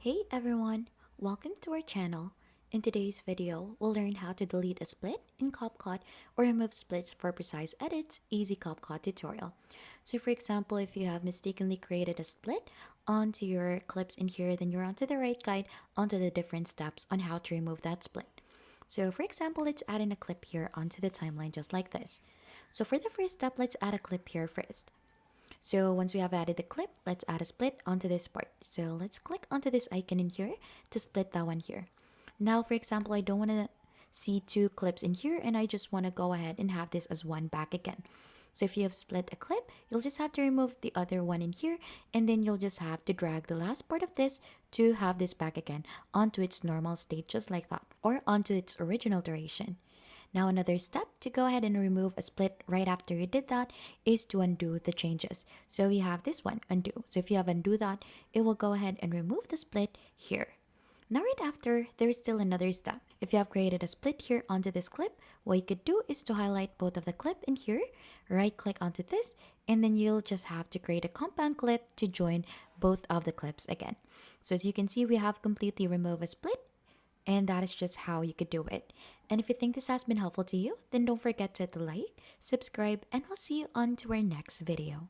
Hey everyone, welcome to our channel. In today's video, we'll learn how to delete a split in CapCut or remove splits for precise edits, easy CapCut tutorial. So for example, if you have mistakenly created a split onto your clips in here, then you're onto the right guide onto the different steps on how to remove that split. So for example, let's add in a clip here onto the timeline just like this. So for the first step, let's add a clip here first. So once we have added the clip, let's add a split onto this part. So let's click onto this icon in here to split that one here. Now, for example, I don't want to see two clips in here and I just want to go ahead and have this as one back again. So if you have split a clip, you'll just have to remove the other one in here and then you'll just have to drag the last part of this to have this back again onto its normal state just like that or onto its original duration. Now another step to go ahead and remove a split right after you did that is to undo the changes. So we have this one, undo. So if you have undo that, it will go ahead and remove the split here. Now right after, there's still another step. If you have created a split here onto this clip, what you could do is to highlight both of the clip in here, right click onto this, and then you'll just have to create a compound clip to join both of the clips again. So as you can see, we have completely removed a split, and that is just how you could do it. And if you think this has been helpful to you, then don't forget to hit the like, subscribe, and we'll see you on to our next video.